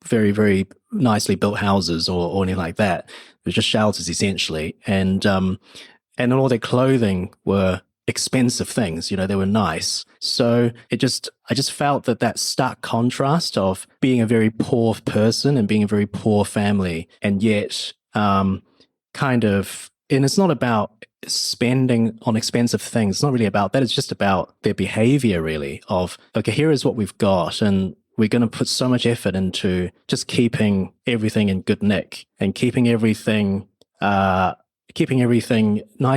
very, very nicely built houses or anything like that. It was just shelters essentially, and all their clothing were expensive things. They were nice. So I just felt that stark contrast of being a very poor person and being a very poor family, and yet and it's not about spending on expensive things. It's not really about that. It's just about their behavior, really, of, okay, here is what we've got, and we're going to put so much effort into just keeping everything in good nick and keeping everything nice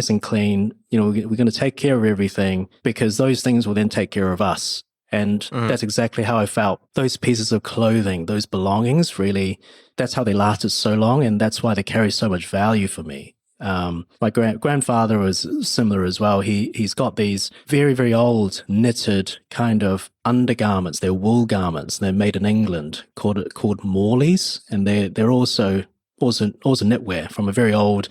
and clean. We're going to take care of everything because those things will then take care of us. And that's exactly how I felt. Those pieces of clothing, those belongings, really, that's how they lasted so long, and that's why they carry so much value for me. My grandfather was similar as well. He's got these very, very old knitted kind of undergarments. They're wool garments. They're made in England, called Morleys, and they're also knitwear from a very old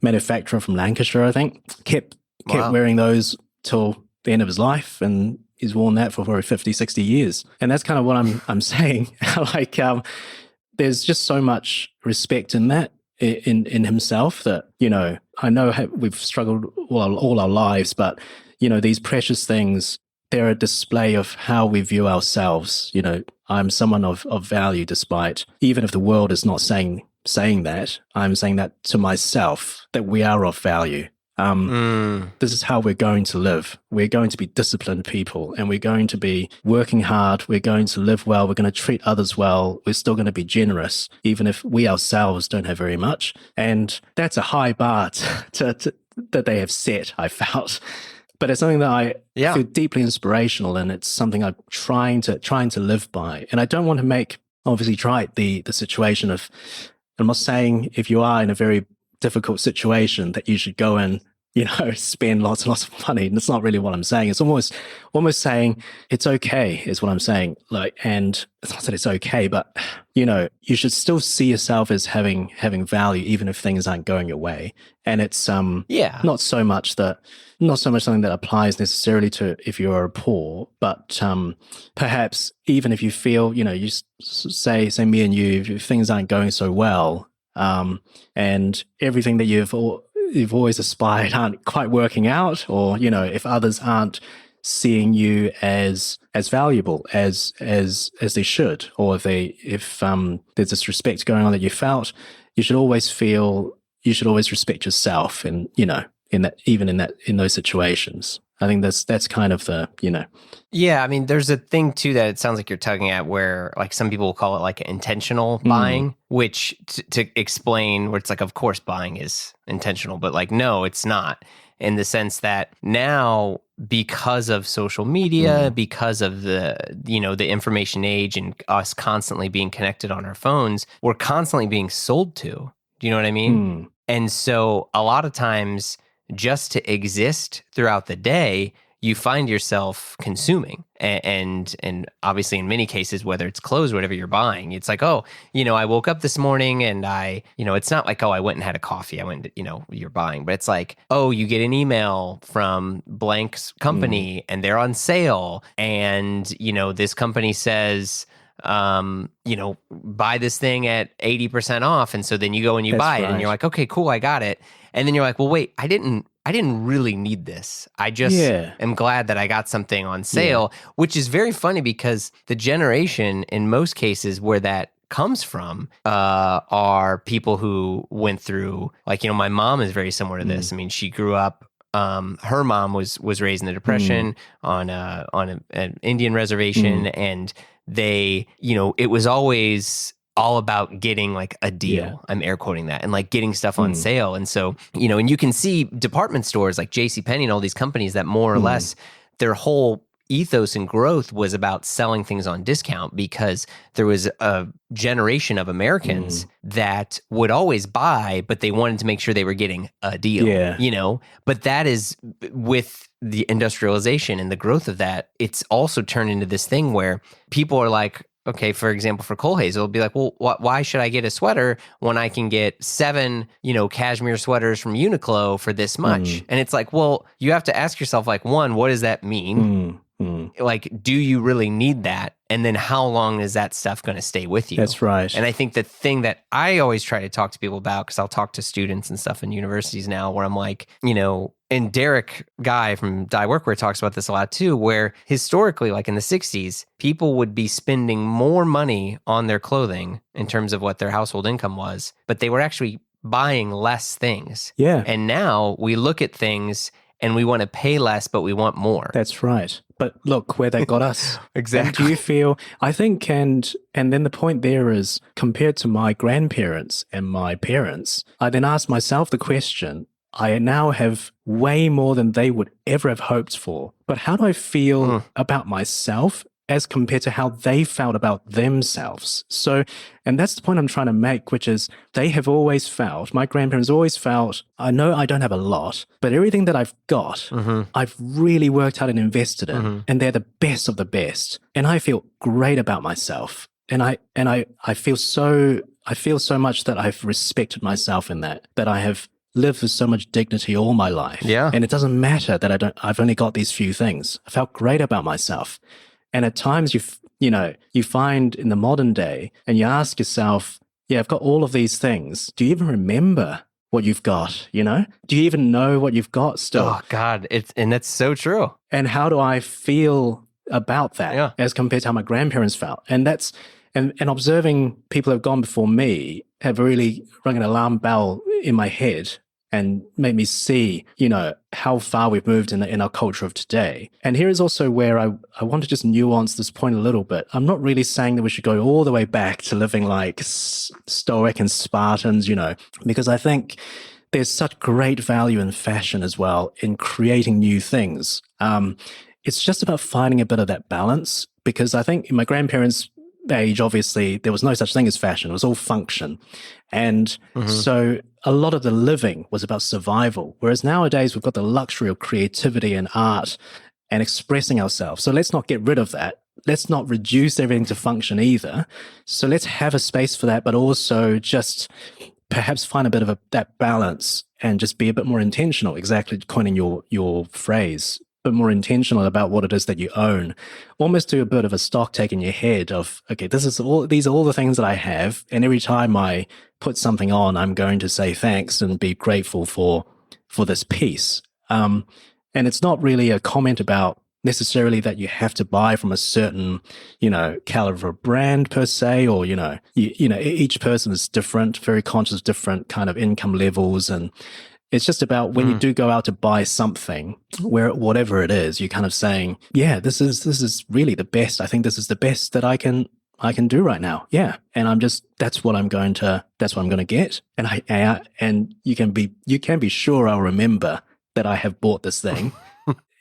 manufacturer from Lancashire, I think. Kept wearing those till the end of his life, and he's worn that for probably 50, 60 years. And that's kind of what I'm saying. Like, there's just so much respect in that, in himself, that, I know we've struggled all our lives, but, these precious things, they're a display of how we view ourselves. I'm someone of value, despite, even if the world is not saying that, I'm saying that to myself, that we are of value. This is how we're going to live. We're going to be disciplined people, and we're going to be working hard. We're going to live well. We're going to treat others well. We're still going to be generous, even if we ourselves don't have very much. And that's a high bar that they have set, I felt. But it's something that I feel deeply inspirational, and it's something I'm trying to live by. And I don't want to make, obviously, the situation of, I'm not saying if you are in a very difficult situation that you should go and, spend lots and lots of money. And that's not really what I'm saying. It's almost saying it's okay is what I'm saying. Like, and it's not that it's okay, but, you should still see yourself as having value, even if things aren't going your way. And it's not so much something that applies necessarily to if you are poor, but perhaps even if you feel, you say me and you, if things aren't going so well, and everything that you've always aspired aren't quite working out, or if others aren't seeing you as valuable as they should, or if there's this respect going on that you felt, you should always respect yourself, and in those situations. I think that's kind of the, Yeah, I mean, there's a thing too that it sounds like you're tugging at, where like some people will call it like intentional buying, which to explain, where it's like, of course buying is intentional, but like, no, it's not, in the sense that now, because of social media, because of the information age and us constantly being connected on our phones, we're constantly being sold to. Do you know what I mean? And so a lot of times, just to exist throughout the day, you find yourself consuming. And obviously in many cases, whether it's clothes or whatever you're buying, it's like, oh, I woke up this morning and it's not like, oh, I went and had a coffee. I went, you're buying, but it's like, oh, you get an email from blank's company and they're on sale. And, this company says, buy this thing at 80% off. And so then you go and you buy it, and you're like, okay, cool, I got it. And then you're like, well, wait, I didn't really need this. I just am glad that I got something on sale, which is very funny, because the generation in most cases where that comes from are people who went through, like, my mom is very similar to this. I mean, she grew up her mom was raised in the Depression on an Indian reservation, and they, it was always all about getting like a deal. Yeah. I'm air quoting that, and like getting stuff on sale. And so, and you can see department stores like JCPenney and all these companies that more or less their whole ethos and growth was about selling things on discount, because there was a generation of Americans that would always buy, but they wanted to make sure they were getting a deal, but that is, with the industrialization and the growth of that, it's also turned into this thing where people are like, okay, for example, for Colhay, it'll be like, well, why should I get a sweater when I can get 7, cashmere sweaters from Uniqlo for this much? And it's like, well, you have to ask yourself, like, one, what does that mean? Like, do you really need that? And then how long is that stuff going to stay with you? That's right. And I think the thing that I always try to talk to people about, because I'll talk to students and stuff in universities now, where I'm like, and Derek Guy from Dye Workwear talks about this a lot too, where historically, like in the 60s, people would be spending more money on their clothing in terms of what their household income was, but they were actually buying less things. Yeah. And now we look at things and we want to pay less, but we want more. That's right. But look where that got us. Exactly. And do you feel, I think, and then the point there is, compared to my grandparents and my parents, I then asked myself the question, I now have way more than they would ever have hoped for. But how do I feel about myself as compared to how they felt about themselves? So, and that's the point I'm trying to make, which is they have always felt, my grandparents always felt, I know I don't have a lot, but everything that I've got, I've really worked out and invested in, and they're the best of the best. And I feel great about myself. And I feel so much that I've respected myself in that I have lived with so much dignity all my life. Yeah. And it doesn't matter that I've only got these few things. I felt great about myself. And at times you find in the modern day, and you ask yourself, yeah, I've got all of these things. Do you even remember what you've got? Do you even know what you've got still? Oh God, and that's so true. And how do I feel about that as compared to how my grandparents felt? And that's, and observing people who have gone before me have really rung an alarm bell in my head and made me see, how far we've moved in our culture of today. And here is also where I want to just nuance this point a little bit. I'm not really saying that we should go all the way back to living like Stoic and Spartans, because I think there's such great value in fashion as well, in creating new things. It's just about finding a bit of that balance, because I think in my grandparents' age, obviously, there was no such thing as fashion. It was all function. And so a lot of the living was about survival. Whereas nowadays, we've got the luxury of creativity and art and expressing ourselves. So let's not get rid of that. Let's not reduce everything to function either. So let's have a space for that, but also just perhaps find a bit of that balance and just be a bit more intentional, exactly coining your phrase, but more intentional about what it is that you own. Almost do a bit of a stock take in your head of, okay, these are all the things that I have, and every time I put something on, I'm going to say thanks and be grateful for this piece. And it's not really a comment about necessarily that you have to buy from a certain, caliber brand per se, or each person is different, very conscious of different kind of income levels, and it's just about when you do go out to buy something, whatever it is, you're kind of saying, yeah, this is really the best. I think this is the best that I can do right now. Yeah. And that's what I'm going to get. And you can be sure I'll remember that I have bought this thing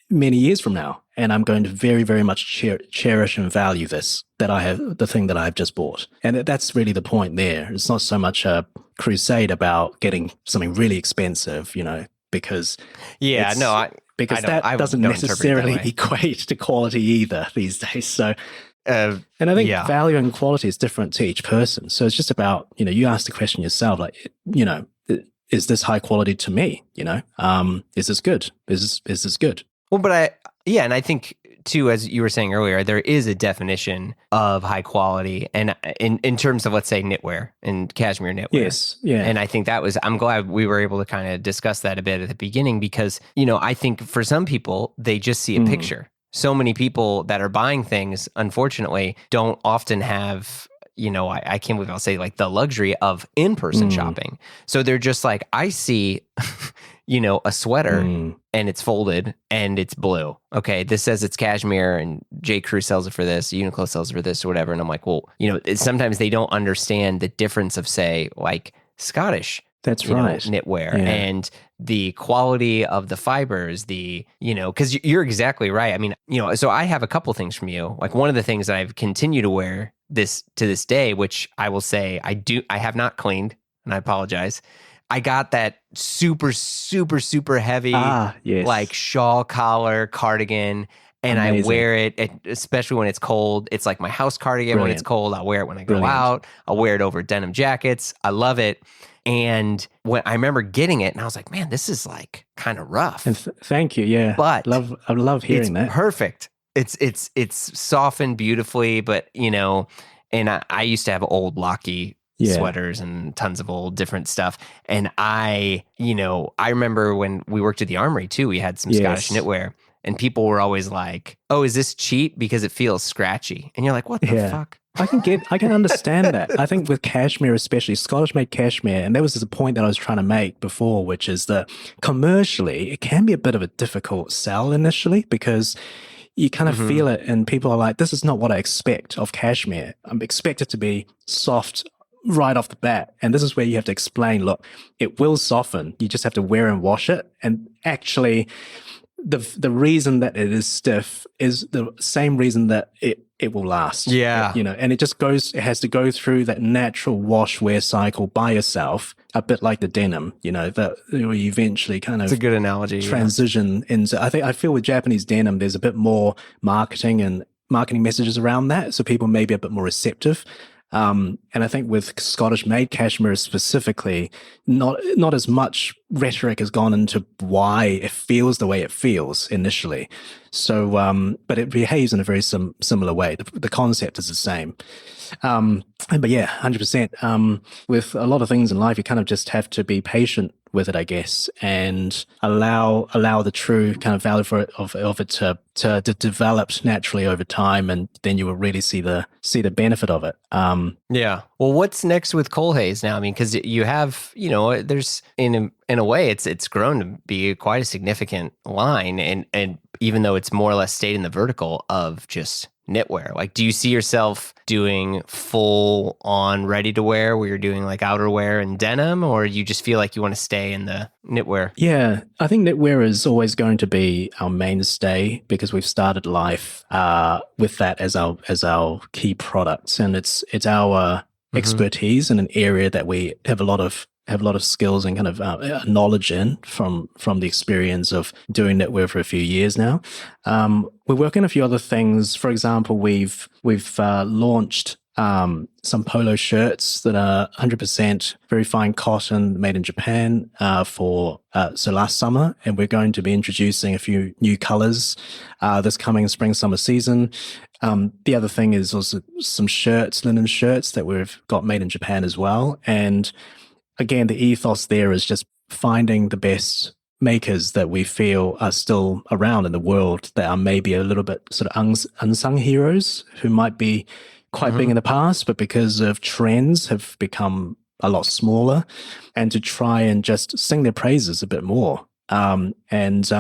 many years from now. And I'm going to very, very much cherish and value the thing that I've just bought. And that's really the point there. It's not so much a crusade about getting something really expensive, because that doesn't necessarily equate to quality either these days. So, and I think value and quality is different to each person. So it's just about, you ask the question yourself, like, is this high quality to me? Is this good? Is this good? Well, but and I think too, as you were saying earlier, there is a definition of high quality, and in terms of, let's say, knitwear and cashmere knitwear. Yes, yeah. And I think I'm glad we were able to kind of discuss that a bit at the beginning, because I think for some people they just see a picture. So many people that are buying things, unfortunately, don't often have, I can't believe I'll say, like, the luxury of in-person shopping. So they're just like, I see a sweater and it's folded and it's blue. Okay, this says it's cashmere and J. Crew sells it for this, Uniqlo sells it for this or whatever. And I'm like, well, sometimes they don't understand the difference of, say, like Scottish That's right. knitwear and the quality of the fibers, because you're exactly right. I mean, so I have a couple things from you. Like one of the things that I've continued to wear to this day, which I will say I have not cleaned, and I apologize. I got that super, super, super heavy, like shawl collar cardigan. And amazing. I wear it, especially when it's cold. It's like my house cardigan. Brilliant. When it's cold. I'll wear it when I go out. I'll wear it over denim jackets. I love it. And when I remember getting it, and I was like, man, this is like kind of rough. And thank you. Yeah. But I love hearing that. Perfect. It's softened beautifully, but and I used to have old Locky sweaters and tons of old different stuff. And I remember when we worked at the Armory too, we had some Scottish knitwear. And people were always like, "Oh, is this cheap because it feels scratchy?" And you're like, "What the fuck?" I can understand that. I think with cashmere, especially Scottish made cashmere, and that was the point that I was trying to make before, which is that commercially, it can be a bit of a difficult sell initially because you kind of feel it, and people are like, "This is not what I expect of cashmere. I expect it to be soft." Right off the bat. And this is where you have to explain, look, it will soften. You just have to wear and wash it. And actually, the reason that it is stiff is the same reason that it will last. Yeah. And it has to go through that natural wash wear cycle by yourself, a bit like the denim, that you eventually kind of it's a good analogy, transition into. I feel with Japanese denim, there's a bit more marketing messages around that. So people may be a bit more receptive. And I think with Scottish made cashmere specifically, not as much rhetoric has gone into why it feels the way it feels initially. So, but it behaves in a very similar way. The concept is the same. But yeah, 100%. With a lot of things in life, you kind of just have to be patient with it, I guess, and allow the true kind of value of it to develop naturally over time, and then you will really see the benefit of it. Yeah. Well, what's next with Colhays now? I mean, because you have, there's in a way, it's grown to be quite a significant line, and even though it's more or less stayed in the vertical of just knitwear. Like, do you see yourself doing full on ready to wear where you're doing like outerwear and denim, or you just feel like you want to stay in the knitwear? Yeah, I think knitwear is always going to be our mainstay because we've started life with that as our key products, and it's our expertise in an area that we have a lot of skills and kind of knowledge in from the experience of doing knitwear for a few years now. We're working on a few other things. For example, we've launched some polo shirts that are 100% very fine cotton made in Japan so last summer, and we're going to be introducing a few new colors this coming spring summer season. The other thing is also some linen shirts that we've got made in Japan as well. And again, the ethos there is just finding the best makers that we feel are still around in the world that are maybe a little bit sort of unsung heroes who might be quite big in the past, but because of trends have become a lot smaller, and to try and just sing their praises a bit more. And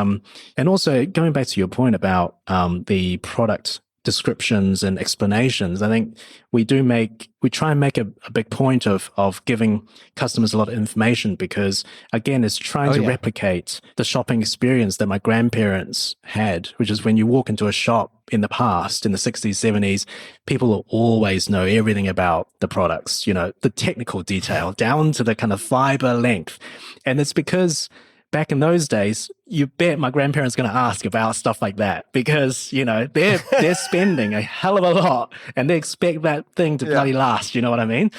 also going back to your point about the product descriptions and explanations, I think we try and make a big point of giving customers a lot of information, because again, it's trying to replicate the shopping experience that my grandparents had, which is when you walk into a shop in the past, in the 60s, 70s, people will always know everything about the products, the technical detail down to the kind of fiber length. And it's because back in those days, you bet my grandparents going to ask about stuff like that, because, they're spending a hell of a lot and they expect that thing to bloody last. You know what I mean?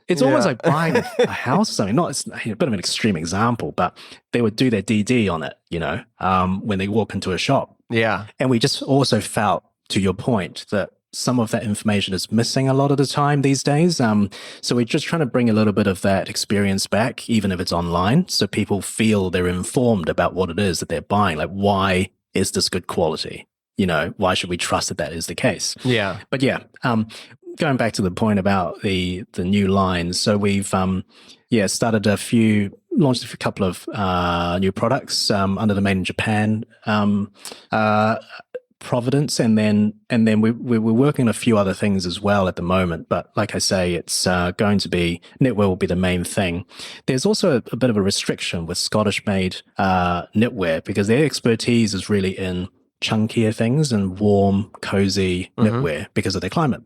It's almost like buying a house or something. It's a bit of an extreme example, but they would do their DD on it, when they walk into a shop. Yeah. And we just also felt, to your point, that some of that information is missing a lot of the time these days. So we're just trying to bring a little bit of that experience back, even if it's online, so people feel they're informed about what it is that they're buying. Like, why is this good quality? Why should we trust that is the case? Yeah. But yeah, going back to the point about the new lines. So we've started a few launched a couple of new products under the Made in Japan providence, and then we're working on a few other things as well at the moment. But like I say, it's going to be knitwear will be the main thing. There's also a bit of a restriction with Scottish-made knitwear because their expertise is really in chunkier things and warm, cozy knitwear because of their climate.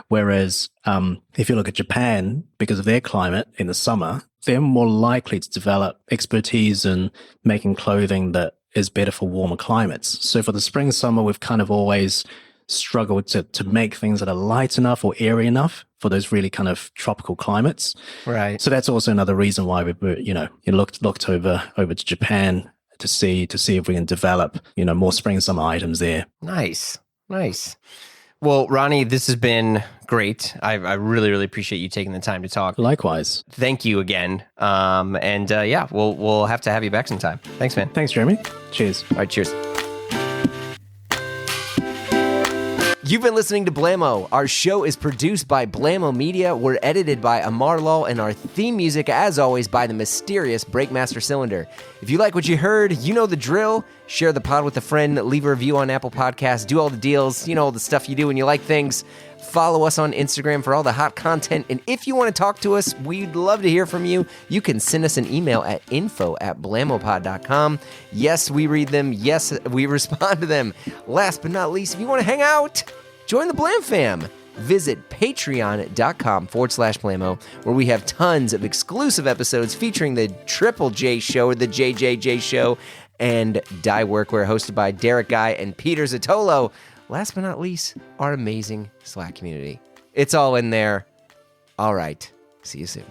Whereas if you look at Japan, because of their climate in the summer, they're more likely to develop expertise in making clothing that is better for warmer climates. So for the spring, summer, we've kind of always struggled to make things that are light enough or airy enough for those really kind of tropical climates. Right. So that's also another reason why we looked over to Japan to see if we can develop, more spring summer items there. Nice. Well, Ronnie, this has been great. I really, really appreciate you taking the time to talk. Likewise. Thank you again. We'll have to have you back sometime. Thanks, man. Thanks, Jeremy. Cheers. All right, cheers. You've been listening to Blammo. Our show is produced by Blammo Media. We're edited by Amar Lal, and our theme music, as always, by the mysterious Breakmaster Cylinder. If you like what you heard, you know the drill. Share the pod with a friend, leave a review on Apple Podcasts, do all the deals, all the stuff you do when you like things. Follow us on Instagram for all the hot content. And if you want to talk to us, we'd love to hear from you. You can send us an email at info@blammopod.com. Yes, we read them. Yes, we respond to them. Last but not least, if you want to hang out, join the Blam Fam. Visit patreon.com/Blammo, where we have tons of exclusive episodes featuring the Triple J Show, or the JJJ Show, and Dye Workwear, hosted by Derek Guy and Peter Zatolo. Last but not least, our amazing Slack community. It's all in there. All right. See you soon.